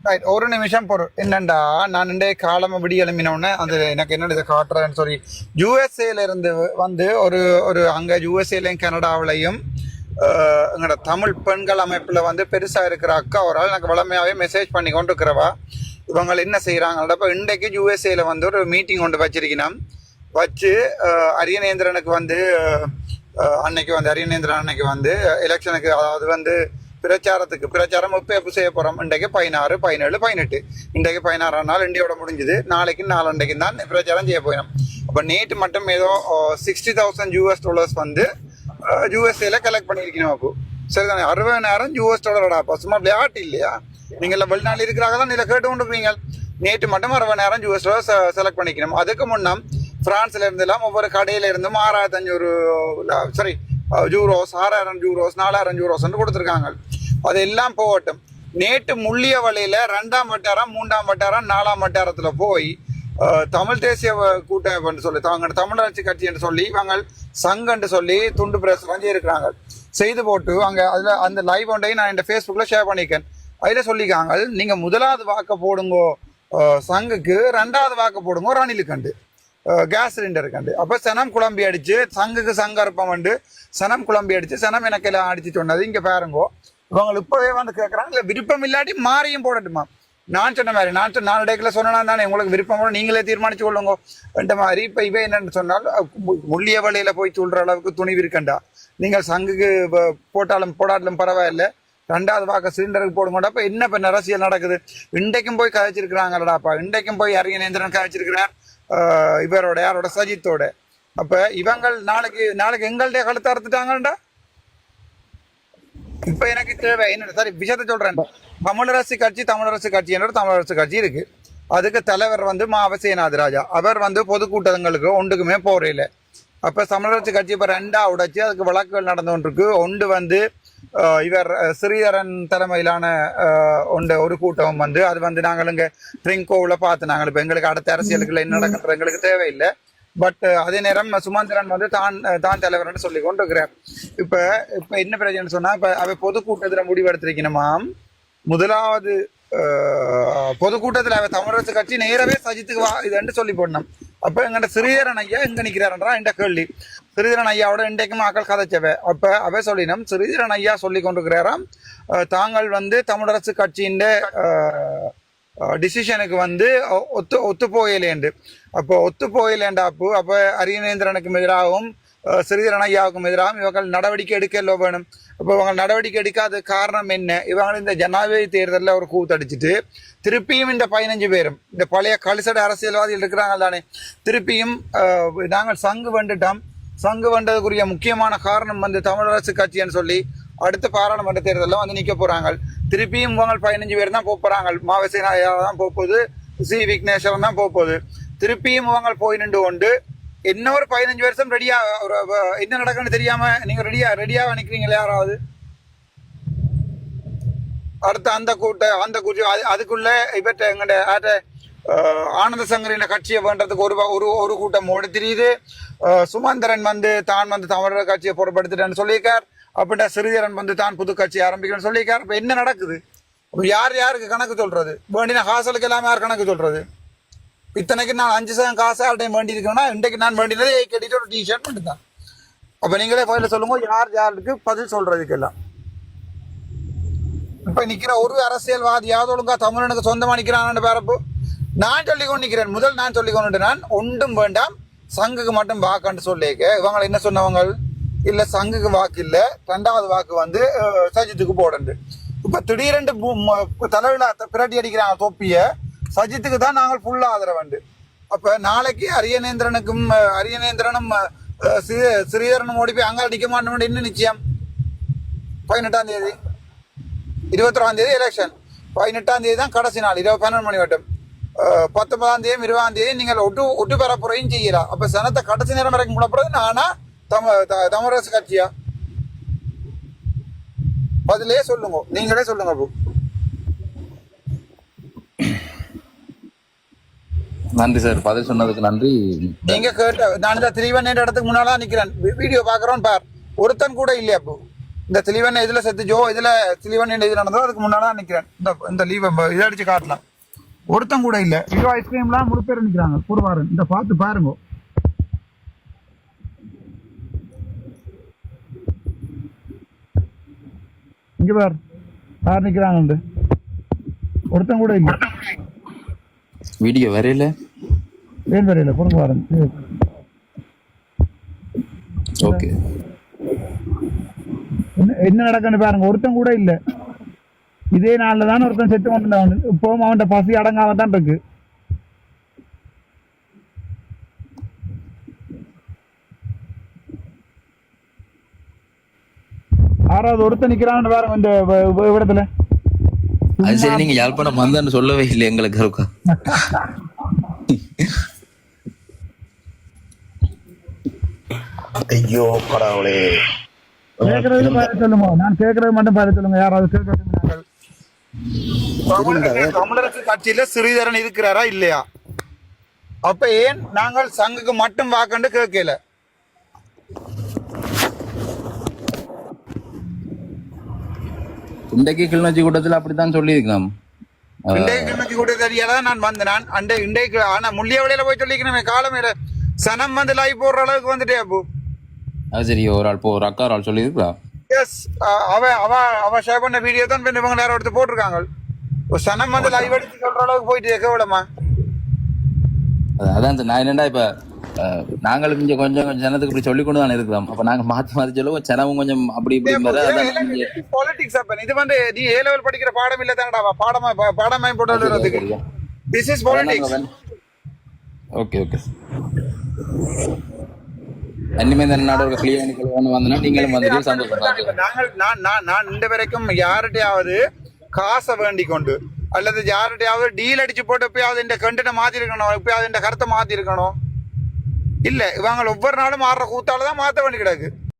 Right, ஒரு நிமிஷம் பொறு. என்னண்டா நான் இன்றைய காலம் விடி எழுப்பினோடனே அது எனக்கு என்ன இதை காட்டுறேன்னு சொல்லி யூஎஸ்ஏல இருந்து வந்து ஒரு ஒரு அங்கே யூஎஸ்ஏலையும் கனடாவிலையும் எங்களோட தமிழ் பெண்கள் அமைப்பில் வந்து பெருசாக இருக்கிற அக்கா ஒரு ஆள் எனக்கு வளமையாகவே மெசேஜ் பண்ணி கொண்டு இருக்கிறவா. இவங்க என்ன செய்கிறாங்கள்டா, இப்போ இன்றைக்கு யூஎஸ்ஏல வந்து ஒரு மீட்டிங் கொண்டு வச்சிருக்கணும். வச்சு அரியநேந்திரனுக்கு வந்து அன்னைக்கு வந்து அரியநேந்திரன் அன்னைக்கு வந்து எலெக்ஷனுக்கு, அதாவது வந்து பிரச்சாரம் எப்போ செய்ய போகிறோம். இன்றைக்கு 16, 17, 18. இன்றைக்கு 16ஆம் நாள் இந்தியாவோட முடிஞ்சுது. நாளைக்கு நாளண்டைக்கு தான் பிரச்சாரம் செய்ய போயிடும். அப்போ நேற்று மட்டும் ஏதோ $60,000 வந்து யூஎஸ்ஏல கலெக்ட் பண்ணியிருக்கணும். அப்போ சரிதானே, $60,000 அப்போ சும்மா விளையாட்டு இல்லையா? நீங்கள் வெளிநாட்டில் இருக்கிறாங்க தான் நீங்கள் கேட்டு கொண்டு இருப்பீங்க. நேற்று மட்டும் $60,000 செலக்ட் பண்ணிக்கணும். அதுக்கு முன்னம் பிரான்ஸ்ல இருந்தெல்லாம் ஒவ்வொரு கடையில இருந்தும் €6,500 யூரோஸ், €6,000, €4,000 கொடுத்துருக்காங்க. அதெல்லாம் போகட்டும். நேற்று முள்ளிய வழியில 2ஆம் வட்டாரம், 3ஆம் வட்டாரம், 4ஆம் வட்டாரத்துல போய் தமிழ் தேசிய கூட்டமைப்பு சொல்லி தமிழரசு கட்சி என்று சொல்லி இவங்க சங்கன்னு சொல்லி துண்டு பிரசுரம் இருக்கிறாங்க. செய்து போட்டு அங்க அதுல அந்த லைவ் ஒன்றையும் நான் என் ஃபேஸ்புக்ல ஷேர் பண்ணிக்கேன். அதுல சொல்லிக்காங்க, நீங்க முதலாவது வாக்க போடுங்கோ சங்குக்கு, 2வது வாக்க போடுங்கோ ரணிலுக்கண்டு, கேஸ் சிலிண்டர் கண்டு. அப்போ சனம் குழம்பி அடிச்சு சங்குக்கு சங்கற்பம் வந்து சனம் குழம்பி அடிச்சு சனம் எனக்கு எல்லாம் அடிச்சு சொன்னது. இங்கே பாருங்கோ, இவங்க இப்போவே வந்து கேட்குறாங்க, இல்லை விருப்பம் இல்லாட்டி மாறியும் போடட்டுமா. நான் சொன்ன மாதிரி நான் இடையில சொன்னா தானே உங்களுக்கு விருப்பம் நீங்களே தீர்மானிச்சு கொள்ளுங்க என்ற மாதிரி. இப்போ இவன் என்னன்னு சொன்னால், முள்ளிய வழியில போய் சொல்ற அளவுக்கு துணிவு இருக்கண்டா. நீங்கள் சங்குக்கு போடாட்டிலும் பரவாயில்லை, 2வது வாக்க சிலிண்டருக்கு போடுங்கடா. அப்போ என்ன இப்போ அரசியல் நடக்குது? இன்றைக்கும் போய் கதைச்சிருக்கிறாங்கடாப்பா. இன்றைக்கும் போய் அரியநேந்திரன் கதைச்சிருக்கிறார் இவரோட யாரோட சஜித்தோட. அப்ப இவங்கள் நாளைக்கு எங்கள்டைய கழுத்தை அறுத்துட்டாங்கடா. இப்ப எனக்கு தேவை என்ன, சரி விஷயத்த சொல்றேன். தமிழரசு கட்சி என்ற தமிழரசு கட்சி இருக்கு. அதுக்கு தலைவர் வந்து மாவசேனாதி ராஜா. அவர் வந்து பொதுக்கூட்டங்களுக்கு ஒன்றுக்குமே போறையில. அப்ப தமிழரசு கட்சி இப்ப 2ஆ உடைச்சு அதுக்கு வழக்குகள் நடந்து கொண்டிருக்கு. ஒன்று வந்து இவர் ஸ்ரீதரன் தலைமையிலான ஒரு கூட்டம் வந்து அது வந்து நாங்கள் இங்கே ட்ரிங்கோவில் பார்த்து நாங்கள் இப்போ எங்களுக்கு அடுத்த அரசியலுக்குள்ள என்ன நடக்கிற எங்களுக்கு தேவையில்லை. பட் அதே நேரம் சுமந்திரன் வந்து தான் தலைவர்னு சொல்லி கொண்டு இருக்கிறார். இப்போ என்ன பிரச்சனை சொன்னால், இப்போ அவை பொதுக்கூட்டத்தில் முடிவெடுத்திருக்கணுமாம். முதலாவது பொதுக்கூட்டத்தில் அவ தமிழரசு கட்சி நேரவே சஜித்துக்கு இதுன்னு சொல்லி போடணும். அப்போ எங்கிட்ட ஸ்ரீதரன் ஐயா எங்க நிற்கிறாருன்றா என்ற கேள்வி. ஸ்ரீதரன் ஐயாவோட இன்றைக்கும் மக்கள் கதைச்சவை. அப்போ அவை சொல்லினோம், ஸ்ரீதரன் ஐயா சொல்லி கொண்டிருக்கிறாராம், தாங்கள் வந்து தமிழரசு கட்சியின் டிசிஷனுக்கு வந்து ஒத்து போயிலேண்டு. அப்போ ஒத்து போயிலேண்டாப்பு அப்போ அரியநேந்திரனுக்கும் எதிராகவும் ஸ்ரீதரன் ஐயாவுக்கும் எதிராகவும் இவர்கள் நடவடிக்கை எடுக்க வேணும். இப்போ இவங்க நடவடிக்கை எடுக்காத காரணம் என்ன? இவங்க இந்த ஜனாதிபதி தேர்தலில் ஒரு கூத்தடிச்சிட்டு திருப்பியும் இந்த 15 பேரும் இந்த பழைய கலிசட அரசியல்வாதிகள் இருக்கிறாங்க தானே, திருப்பியும் நாங்கள் சங்கு வந்துட்டோம். சங்கு வந்ததுக்குரிய முக்கியமான காரணம் வந்து தமிழரசு கட்சின்னு சொல்லி அடுத்த பாராளுமன்ற தேர்தலில் வந்து நிற்க போறாங்க. திருப்பியும் இவங்க 15 பேர் தான் போறாங்க. மாவசேனா தான் போகுது, சி விக்னேஸ்வரன் தான் போகுது. திருப்பியும் இவங்க போய் நின்று கொண்டு இன்னும் ஒரு 15 வருஷம் ரெடியா என்ன நடக்குன்னு தெரியாம நீங்க ரெடியா நிக்கிறீங்களா யாராவது? அடுத்த அந்த கூட்டம் அதுக்குள்ள இவற்றை எங்கட ஆனந்த சங்கரின கட்சியை வேண்டதுக்கு ஒரு கூட்டம் ஓடி தெரியுது. சுமந்திரன் வந்து தான் வந்து தமிழர் கட்சியை பொருட்படுத்திட்டேன்னு சொல்லியிருக்கார். அப்படின்னா ஸ்ரீதரன் வந்து தான் புது கட்சி ஆரம்பிக்கணும்னு சொல்லியிருக்கார். இப்ப என்ன நடக்குது? யாருக்கு கணக்கு சொல்றது? வேண்டின காசலுக்கு எல்லாமே யார் கணக்கு சொல்றது? இத்தனைக்கு நான் 5,000 காசு யார்டையும் வேண்டி இருக்கேன்னா இன்றைக்கு நான் வேண்டினது கட்டிட்டு ஒரு டிஷர்ட் மட்டும்தான். அப்ப நீங்களே பதில சொல்லுங்க, யாருக்கு பதில் சொல்றதுக்கு எல்லாம். இப்ப நிக்கிற ஒரு அரசியல்வாதியாவது ஒழுங்கா தமிழனுக்கு சொந்தமா நிக்கிறான்னு பேரப்பு நான் சொல்லிக்கொண்டு நிக்கிறேன். முதல் நான் சொல்லிக்கொண்டு நான் ஒன்றும் வேண்டாம், சங்குக்கு மட்டும் வாக்கான்னு சொல்லிக்க. இவங்க என்ன சொன்னவங்க, இல்ல சங்குக்கு வாக்கு இல்ல, 2வது வாக்கு வந்து சஜித்துக்கு போடண்டு. இப்ப திடீரென்று தலைவிழா பிரட்டி அடிக்கிறாங்க தொப்பிய, சஜித்துக்கு தான் நாங்கள் ஃபுல்லா ஆதரவு. அப்ப நாளைக்கு அரியநேந்திரனும் ஸ்ரீதரனும் ஓடி போய் அங்க அடிக்க மாட்டோம். என்ன நிச்சயம்? 18ஆம் தேதி 21ஆம் தேதி எலெக்ஷன், 18ஆம் தேதி தான் கடைசி நாள், 12 மணி வட்டம். 19ஆம் தேதி 20ஆம் தேதி நீங்கள் ஒட்டு பரப்புரையும் செய்யலாம். அப்ப சனத்தை கடைசி நேரம் வரைக்கும் கூடப்படுறது நானா தமிழரசு கட்சியா? பதிலே சொல்லுங்க, நீங்களே சொல்லுங்க. அப்போ நன்றி சார், பதில் சொன்னதுக்கு நன்றி. நீங்க கேட்ட நான் இந்த 318 இடத்துக்கு முன்னால நிக்கிறேன், வீடியோ பாக்குறோம் பார், ஒருத்தன் கூட இல்லையா? அப்போ இந்த திலீவன் இதுல செத்துச்சோ இதுல திலீவன் இது நடந்தோ அதுக்கு முன்னாடி தான் நிக்கிறேன். இந்த லீவ் இதை அடிச்சு காட்டலாம். ஒருத்தன் கூட இல்ல. ஐயோ ஐஸ்கிரீம்லாம் முழு பேர் நிக்கிறாங்க கூடுவாரு. இந்த பார்த்து பாருங்க. இங்க பாரு யார் நிக்கிறாங்க. ஒருத்தன் கூட இல்ல. வீடியோ வரையில ஏன் வரையில கொடுங்க பாருங்க. ஓகே என்ன நடக்குன்னு பாருங்க. ஒருத்தன் கூட இல்ல. இதே நாள்ல தான் ஒருத்தன் செத்து கொண்டு இப்பவும் அவன் பசி அடங்காம தான் இருக்கு. ஆறாவது ஒருத்தன் நிக்கிறான்னு பாருங்க இந்த இடத்துல. அது சரி, நீங்க யாழ்ப்பாணம் வந்தான்னு சொல்லவே இல்லை எங்களுக்கு இருக்கா. ஐயோ கடவுளே. கேட்கறது பாரு சொல்லுங்க. நான் கேட்கறது மட்டும் பாரு சொல்லுங்க. யாராவது கேட்கறது தமிழரசு கட்சியில ஸ்ரீதரன் இருக்கிறாரா இல்லையா? அப்ப ஏன் நாங்கள் சங்குக்கு மட்டும் வாக்கண்டு கேட்கல? இன்றைக்கு கிளிநொச்சி கூட்டத்தில் அப்படித்தான் சொல்லியிருக்கலாம். கிளிநொச்சி கூட்டத்தில் தெரியாதான் நான் வந்தேன். நான் அந்த இன்றைக்கு ஆனா முள்ளிய வழியில போய் சொல்லிக்கணுமே. காலமேல சனம் வந்து லைவ் போடுற அளவுக்கு வந்துட்டே அப்போ. அது சரி, ஒரு ஆள் ஒரு அக்கா ஒரு ஆள் சொல்லியிருக்கலாம். எஸ், அவ ஷேர் பண்ண வீடியோ தான் இவங்க நேரம் எடுத்து போட்டிருக்காங்க. ஒரு சனம் வந்து லைவ் எடுத்து சொல்ற அளவுக்கு போயிட்டு கேவலமா. அதான் நான் என்னடா இப்ப நாங்களும் இங்க கொஞ்சம் ஜனத்துக்கு இப்படி சொல்லி கொண்டு தானே இருக்கலாம். அப்ப நாங்க மாத்தி மாத்தி சொல்லுவோம். ஜனமும் கொஞ்சம் அப்படி இப்படி பாலிடிக்ஸ். இது வந்து நீ ஏ லெவல் படிக்கிற பாடம் இல்ல தானடா. பாடமாய் போட்டு this is politics. Okay okay. இனிமே இந்த நாடோட கிளியர் வந்தனா நீங்களும் வந்துட்டு சந்தோஷம். நான் இந்த வரைக்கும் யார்கிட்டயாவது காசை வேண்டி கொண்டு அல்லது யார்கிட்டயாவது டீல் அடிச்சு போட்டு எப்பயாவது இந்த கண்டென்ட்டை மாத்தி இருக்கணும், எப்பயாவது இந்த கருத்தை மாத்தி இருக்கணும் இல்ல. இவங்க ஒவ்வொரு நாளும் மாறுற கூத்தால தான் மாத்த வேண்டி கிடக்கு.